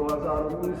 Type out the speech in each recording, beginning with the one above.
2019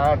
8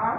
8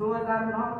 2009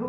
2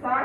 60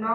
9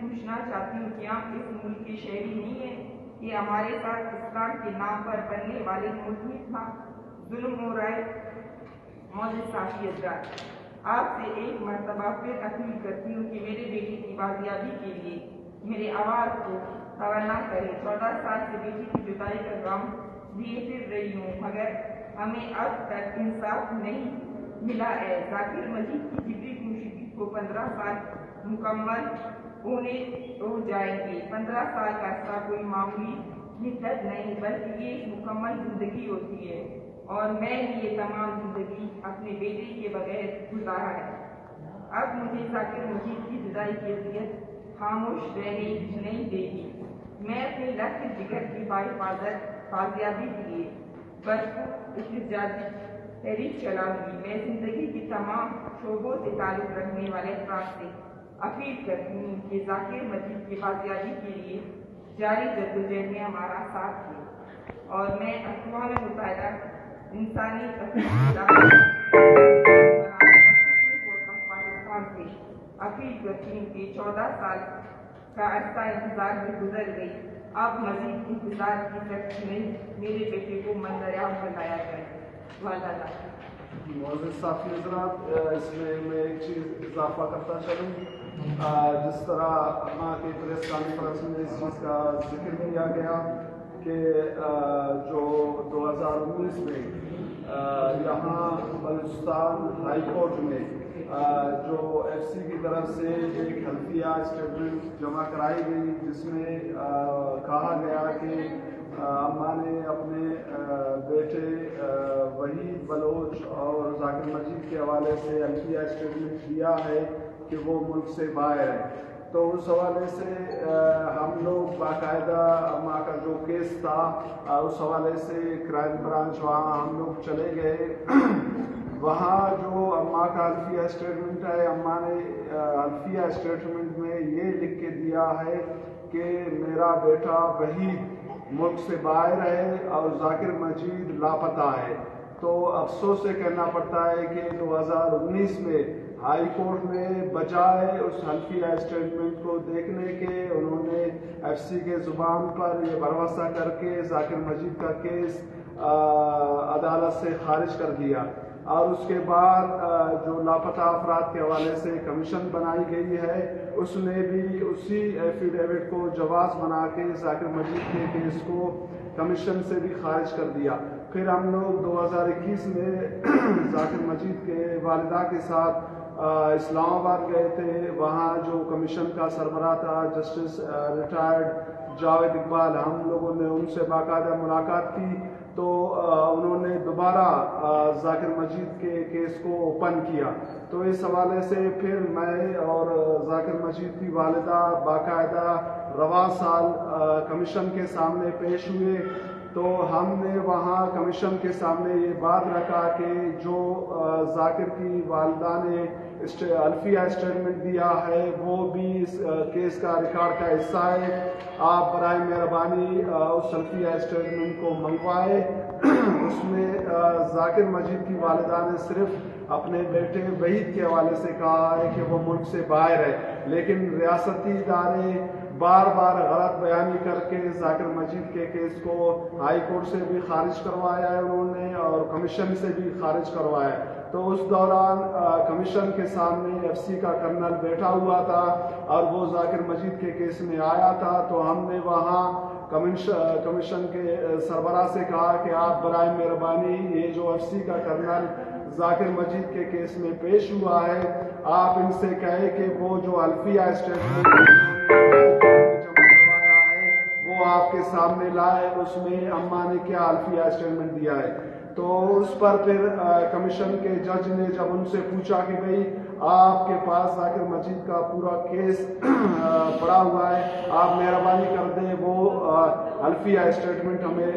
پوچھنا چاہتی ہوں کہ آپ اس ملک کے شہری نہیں ہیں کہ ہمارے ساتھ اسلام کے نام پر بننے والے ملک میں تھا ظلم ہو رہا ہے۔ معزز صحافی حضرات، آپ سے ایک مرتبہ پھر اپیل کرتی ہوں کہ میرے بیٹے کی بازیابی کے لیے میرے آواز کو توانہ کریں۔ 14 سال سے بیٹی کی جدائی کا غم لیے پھر رہی ہوں، مگر ہمیں اب تک انصاف نہیں ملا ہے۔ ذاکر مجید کی جبری کشی کو 15 سال مکمل ہو جائیں گے۔ 15 سال کا عرصہ کوئی معمولی مدت نہیں بلکہ یہ مکمل زندگی ہوتی ہے، اور میں نے یہ تمام زندگی اپنے بیٹے کے بغیر گزارا ہے۔ اب مجھے ذاکر مجید کی جدائی کی اذیت خاموش رہنے نہیں دے گی۔ میں اپنے لخت جگر کی باحفاظت بازیابی کے لیے بھرپور احتجاجی تحریک چلاؤں گی۔ میں زندگی کی تمام شعبوں سے تعلق رکھنے والے افراد سے اپیل کرتی ہوں کہ ذاکر مجید کی بازیابی کے لیے جاری جدوجہد میں ہمارا ساتھ دیں، اور میں اقوام متحدہ انسانی پاکستان سے اپیل کرتی ہوں کہ 14 سال کا عرصہ انتظار میں گزر گئی، اب مزید انتظار کی سخت نہیں، میرے بیٹے کو منظر عام پر لایا جائے۔ معزز صحافی حضرات، اس میں ایک چیز اضافہ کرتا چلوں، جس طرح ماں کی پریس کانفرنس میں اس چیز کا ذکر کیا گیا کہ جو 2019 میں یہاں بلوچستان ہائی کورٹ میں جو ایف سی کی طرف سے ایک حلفیہ اسٹیٹمنٹ جمع کرائی گئی، جس میں کہا گیا کہ اماں نے اپنے بیٹے وحید بلوچ اور ذاکر مجید کے حوالے سے حلفیہ اسٹیٹمنٹ دیا ہے کہ وہ ملک سے باہر ہے، تو اس حوالے سے ہم لوگ باقاعدہ اماں کا جو کیس تھا اس حوالے سے کرائم برانچ وہاں ہم لوگ چلے گئے۔ وہاں جو اماں کا حلفیہ اسٹیٹمنٹ ہے، اماں نے حلفیہ اسٹیٹمنٹ میں یہ لکھ کے دیا ہے کہ میرا بیٹا وحید ملک سے باہر ہے اور ذاکر مجید لاپتہ ہے۔ تو افسوس سے کہنا پڑتا ہے کہ 2019 میں ہائی کورٹ میں بجائے اس حلفیہ اسٹیٹمنٹ کو دیکھنے کے انہوں نے ایف سی کے زبان پر یہ بھروسہ کر کے ذاکر مجید کا کیس عدالت سے خارج کر دیا، اور اس کے بعد جو لاپتہ افراد کے حوالے سے کمیشن بنائی گئی ہے، اس نے بھی اسی ایفیڈیوٹ کو جواز بنا کے ذاکر مجید کے کیس کو کمیشن سے بھی خارج کر دیا۔ پھر ہم لوگ 2021 میں ذاکر مجید کے والدہ کے ساتھ اسلام آباد گئے تھے، وہاں جو کمیشن کا سربراہ تھا جسٹس ریٹائرڈ جاوید اقبال، ہم لوگوں نے ان سے باقاعدہ ملاقات کی، تو انہوں نے دوبارہ ذاکر مجید کے کیس کو اوپن کیا۔ تو اس حوالے سے پھر میں اور ذاکر مجید کی والدہ باقاعدہ رواں سال کمیشن کے سامنے پیش ہوئے، تو ہم نے وہاں کمیشن کے سامنے یہ بات رکھا کہ جو ذاکر کی والدہ نے حلفیہ اسٹیٹمنٹ دیا ہے وہ بھی اس کیس کا ریکارڈ کا حصہ ہے، آپ برائے مہربانی اس حلفیہ اسٹیٹمنٹ کو منگوائے۔ اس میں ذاکر مجید کی والدہ نے صرف اپنے بیٹے وحید کے حوالے سے کہا ہے کہ وہ ملک سے باہر ہے، لیکن ریاستی ادارے بار بار غلط بیانی کر کے ذاکر مجید کے کیس کو ہائی کورٹ سے بھی خارج کروایا ہے انہوں نے، اور کمیشن سے بھی خارج کروایا ہے۔ تو اس دوران کمیشن کے سامنے ایف سی کا کرنل بیٹھا ہوا تھا اور وہ ذاکر مجید کے کیس میں آیا تھا، تو ہم نے وہاں کمیشن کے سربراہ سے کہا کہ آپ برائے مہربانی یہ جو ایف سی کا کرنل ذاکر مجید کے کیس میں پیش ہوا ہے، آپ ان سے کہیں کہ وہ جو حلفیہ اسٹیٹمنٹ جمع کروایا ہے وہ آپ کے سامنے لائے، اس میں اماں نے کیا حلفیہ اسٹیٹمنٹ دیا ہے۔ تو اس پر پھر کمیشن کے جج نے جب ان سے پوچھا کہ بھئی آپ کے پاس ذاکر مجید کا پورا کیس پڑا ہوا ہے، آپ مہربانی کر دیں وہ حلفیہ اسٹیٹمنٹ ہمیں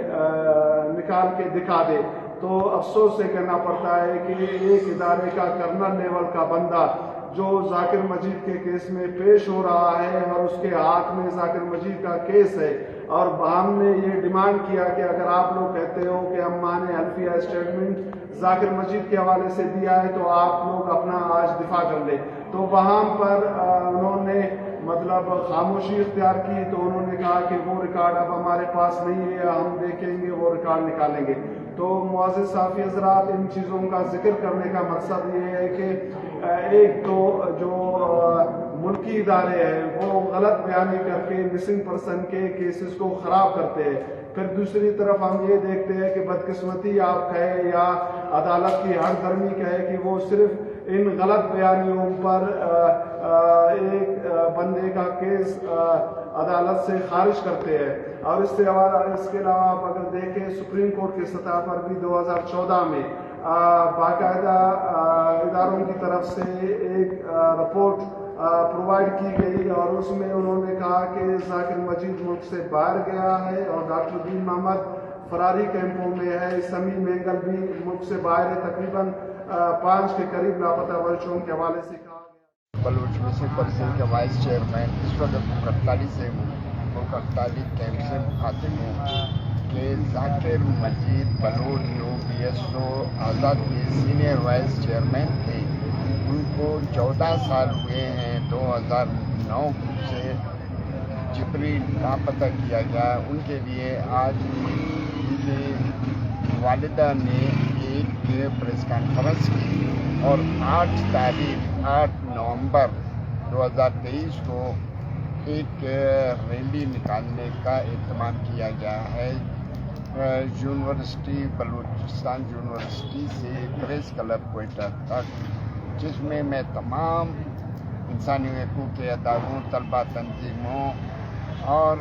نکال کے دکھا دے۔ تو افسوس سے کہنا پڑتا ہے کہ ایک ادارے کا کرنل لیول کا بندہ جو ذاکر مجید کے کیس میں پیش ہو رہا ہے اور اس کے ہاتھ میں ذاکر مجید کا کیس ہے، اور ہم نے یہ ڈیمانڈ کیا کہ اگر آپ لوگ کہتے ہو کہ ہم مانے حلفیہ اسٹیٹمنٹ ذاکر مجید کے حوالے سے دیا ہے تو آپ لوگ اپنا آج دفاع کر لیں. تو وہاں پر انہوں نے مطلب خاموشی اختیار کی. تو انہوں نے کہا کہ وہ ریکارڈ اب ہمارے پاس نہیں ہے, ہم دیکھیں گے, وہ ریکارڈ نکالیں گے. تو معزز صحافی حضرات, ان چیزوں کا ذکر کرنے کا مقصد یہ ہے کہ ایک تو جو ملکی ادارے ہیں وہ غلط بیانی کر کے مسنگ پرسن کے کیسز کو خراب کرتے ہیں. پھر دوسری طرف ہم یہ دیکھتے ہیں کہ بدقسمتی آپ کہیں یا عدالت کی ہر درمی کہے کہ وہ صرف ان غلط بیانیوں پر ایک بندے کا کیس عدالت سے خارج کرتے ہیں. اور اس کے علاوہ آپ اگر دیکھیں سپریم کورٹ کی سطح پر بھی 2014 میں باقاعدہ اداروں کی طرف سے ایک رپورٹ پرووائڈ کی گئی اور اس میں انہوں نے کہا کہ ذاکر مجید ملک سے باہر گیا ہے اور ڈاکٹر دین محمد فراری کیمپوں میں ہے. سمیع مینگل بھی ملک سے باہر ہے. تقریباً 5 کے قریب لاپتہ بچوں کے حوالے سے کہا گیا. بلوچ مسنگ پرسن کے وائس چیئرمین اس وقت مکھرتالی سے ہوں, مکھرتالی کیمپ سے مخاطب ہوں کہ ذاکر مجید بلوچ جو BSO آزاد کے سینئر وائس چیئرمین تھے, ان کو 14 سال ہوئے ہیں. 2009 سے جبری لاپتہ کیا گیا. ان کے لیے آج ان کے والدہ نے ایک پریس کانفرنس کی اور 8 نومبر 2023 کو ایک ریلی نکالنے کا اہتمام کیا گیا ہے. یونیورسٹی بلوچستان یونیورسٹی سے پریس کلب کوئٹہ تک, جس میں میں تمام انسانی حقوق کے اداروں, طلبہ تنظیموں اور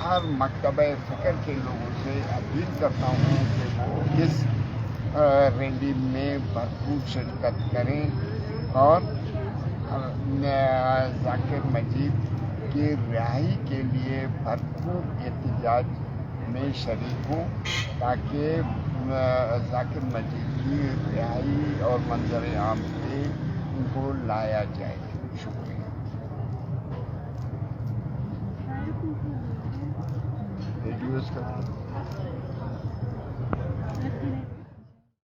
ہر مکتبہ فکر کے لوگوں سے اپیل کرتا ہوں کہ وہ اس ریلی میں بھرپور شرکت کریں اور ذاکر مجید کی رہائی کے لیے بھرپور احتجاج میں شریک ہوں تاکہ ذاکر مجید کی رہائی اور منظر عام پہ ان کو لایا جائے. شکریہ. ریڈیوز کا